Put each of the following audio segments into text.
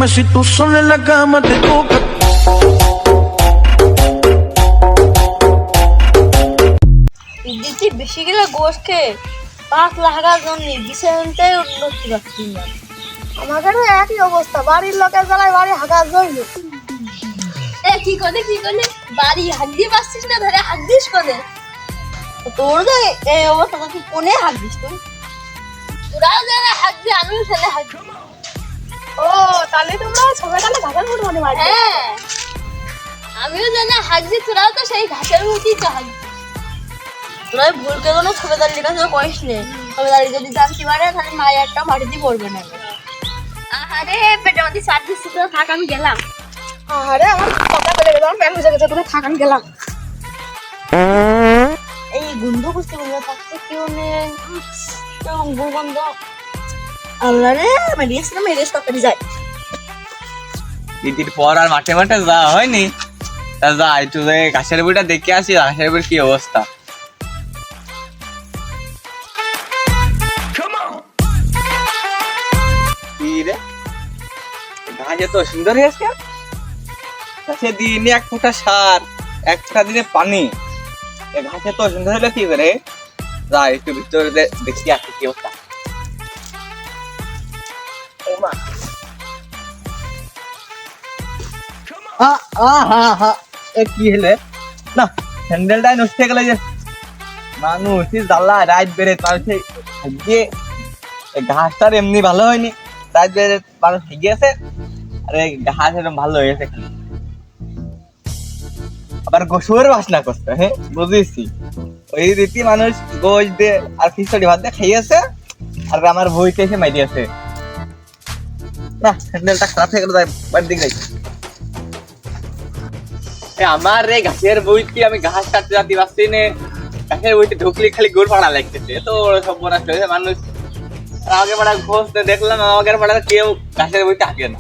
Dime si tú sola en la cama te toca. দিদি বেশি গেলে গোশ খেয়ে 5 লাখার জন্য বিছানাতে উঠতে পারছি না। আমাদেরও একই অবস্থা, বাড়ির লোকের জ্বালায় বাড়ি হাগার জন্য। কি করে বাড়ি হাত দিয়ে পাচ্ছিস না, ধরে হাত দিস করে। তোর তো এই অবস্থা, তুই কোনে হাত দিস? তোরাও যারা হাত দিয়ে, আমিও ফেলে হাত দিই। ও তাহলে তোমরা সবাই তাহলে ঘাটের মুঠো মানে মারি। হ্যাঁ, আমিও জানি হাত দিই, তোরাও তো সেই ঘাসের মুঠি তো হাত দিস। তোরা ভুল করে না, ছবেদারির কাছে কইস নে। ছবেদারি যদি জানতে পারে তাহলে মায়ের একটা মাটিতে পড়বে না। আরে পেটে মধ্যে সাত দিচ্ছি, তো থাক আমি গেলাম। আরে আমার কথা বলে গেলাম, প্যান হয়ে গেছে, তুমি থাকান গেলাম। এই গন্ধ করতে থাকতে কেউ নেই, গন্ধ। আল্লাহ রে, মেরিয়ে তরকারি যায়। ঈদের পর আর মাঠে মাঠে যাওয়া হয়নি, তা যা একটু ঘাসের বইটা দেখে আসি, ঘাসের বইয়ের কি অবস্থা। কি রে, ঘাস এত সুন্দর হয়েছে, ঘাসে দিনে 1 ফোঁটা সার, 1 ফোঁটা দিনে পানি, ঘাসে তো সুন্দর হলে কি করে? যা একটু ভিতরে দেখি আসি কি অবস্থা। কি হলে না, হ্যান্ডেলটাই নষ্ট হয়ে গেল। যে মানুষ জ্বালা রাত বেড়ে ঘাসটার এমনি ভালো হয়নি, রাত বেড়ে মানুষ গিয়েছে, আরে ঘাস এরকম ভালো হয়েছে, আবার গোসুয়ের বাসনা করছে। হ্যাঁ বুঝেছি, ওই রীতি মানুষ গোশ দিয়ে আর খিচুড়ি ভাত দিয়ে খাইয়েছে, আর আমার বইতে এসে মাইরিয়েছে। না, হ্যান্ডেলটা খারাপ হয়ে গেল, বাড়ির দিকে যাই। আমার রে ঘাসের বইটি আমি ঘাস কাটতে যাতে পারছি না, ঘাসের বইটি ঢুকলে খালি গোল পাড়া লাগতেছে, তো সব নষ্ট হয়েছে মানুষ। আমাকে পাড়া ঘোষ দেখলাম, আমাকে পাড়ার কেউ ঘাসের বইতে আগে না,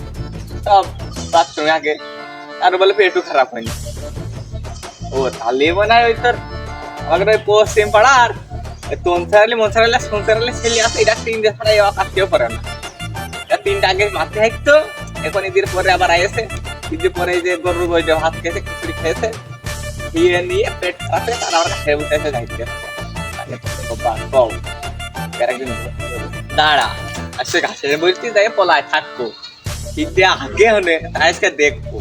সব বাথরুমে আগে, আর বলে পেটও খারাপ হয়নি। ও তাহলে মনে হয় ওই তোর আমাকে ওই পশ্চিম পাড়ার মনসারালে ছেলে আছে, এটা 3 দিন পাড়ায় কাটতেও পারে না। 3টা আগে মাঠে হাঁটতো, এখন ঈদের পরে আবার আইসে, ঈদের পরে যে গরুর বইটা ভাত খেয়েছে, খিচুড়ি খেয়েছে, খেয়ে নিয়ে পেট খারাপ হয়ে তার আবার খেয়ে বসে এসে যাইতে দাঁড়া আসে ঘাসের বইটি যাই পলায় থাকবো, ঈদে আগে হলে আজকে দেখবো।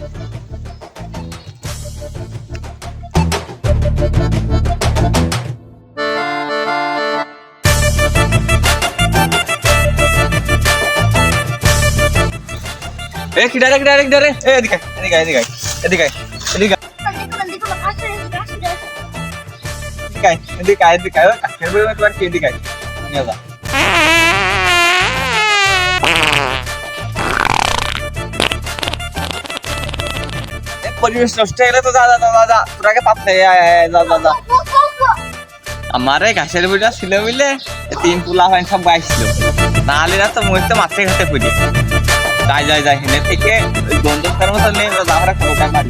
পরিবেশ নষ্ট হয়ে গেলে তো তোরাকে পাচ্ছে। আমার এই ঘাসের বইটা ছিল বুঝলে, 3 পোলা হয় সব গাইছিল, নাহলে না তো মরতে মাঠে ঘাটে পড়ি। যাই হেনে থেকে ওই গন্ধ মতো নিয়ে আমরা খাবো মারি।